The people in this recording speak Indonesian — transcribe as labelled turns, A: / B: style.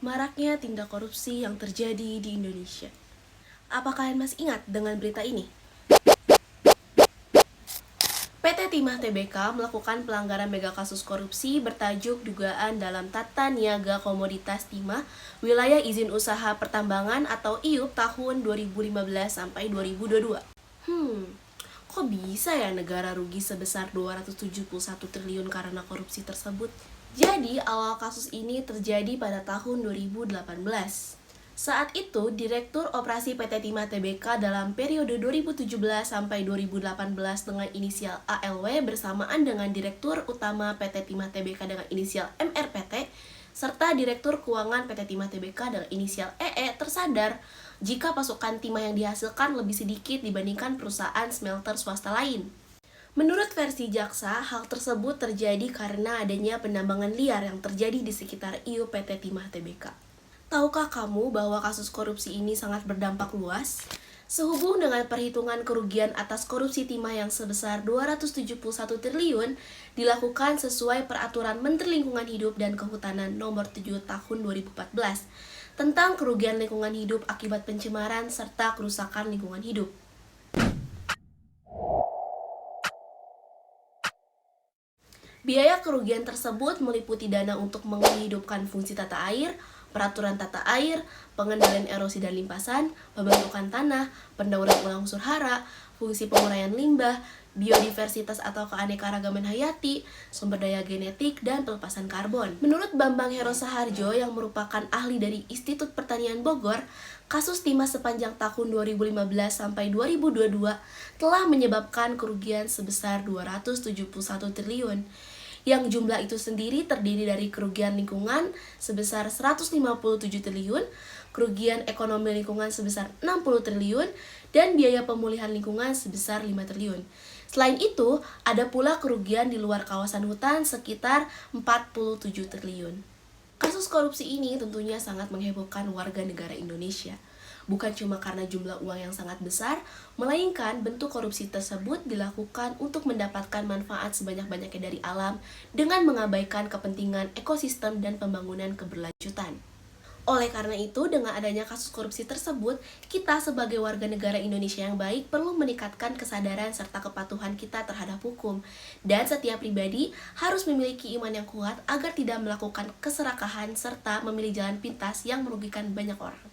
A: Maraknya tindak korupsi yang terjadi di Indonesia. Apa kalian masih ingat dengan berita ini? PT Timah Tbk melakukan pelanggaran mega kasus korupsi bertajuk dugaan dalam tata niaga komoditas timah wilayah izin usaha pertambangan atau IUP tahun 2015 sampai 2022. Kok bisa ya negara rugi sebesar 271 triliun karena korupsi tersebut? Jadi, awal kasus ini terjadi pada tahun 2018. Saat itu, Direktur Operasi PT Timah Tbk dalam periode 2017 sampai 2018 dengan inisial ALW bersamaan dengan Direktur Utama PT Timah Tbk dengan inisial MRPT serta Direktur Keuangan PT Timah Tbk dengan inisial EE tersadar jika pasokan timah yang dihasilkan lebih sedikit dibandingkan perusahaan smelter swasta lain. Menurut versi jaksa, hal tersebut terjadi karena adanya penambangan liar yang terjadi di sekitar IUP PT Timah Tbk. Tahukah kamu bahwa kasus korupsi ini sangat berdampak luas? Sehubung dengan perhitungan kerugian atas korupsi timah yang sebesar 271 triliun dilakukan sesuai peraturan Menteri Lingkungan Hidup dan Kehutanan nomor 7 tahun 2014 tentang kerugian lingkungan hidup akibat pencemaran serta kerusakan lingkungan hidup. Biaya kerugian tersebut meliputi dana untuk menghidupkan fungsi tata air, peraturan tata air, pengendalian erosi dan limpasan, pembentukan tanah, pendauran ulang unsur hara, fungsi penguraian limbah, biodiversitas atau keanekaragaman hayati, sumber daya genetik, dan pelepasan karbon. Menurut Bambang Hero Saharjo yang merupakan ahli dari Institut Pertanian Bogor, kasus timah sepanjang tahun 2015 sampai 2022 telah menyebabkan kerugian sebesar 271 triliun. Yang jumlah itu sendiri terdiri dari kerugian lingkungan sebesar 157 triliun, kerugian ekonomi lingkungan sebesar 60 triliun, dan biaya pemulihan lingkungan sebesar 5 triliun. Selain itu, ada pula kerugian di luar kawasan hutan sekitar 47 triliun. Kasus korupsi ini tentunya sangat menghebohkan warga negara Indonesia. Bukan cuma karena jumlah uang yang sangat besar, melainkan bentuk korupsi tersebut dilakukan untuk mendapatkan manfaat sebanyak-banyaknya dari alam dengan mengabaikan kepentingan ekosistem dan pembangunan keberlanjutan. Oleh karena itu, dengan adanya kasus korupsi tersebut, kita sebagai warga negara Indonesia yang baik perlu meningkatkan kesadaran serta kepatuhan kita terhadap hukum. Dan setiap pribadi harus memiliki iman yang kuat agar tidak melakukan keserakahan serta memilih jalan pintas yang merugikan banyak orang.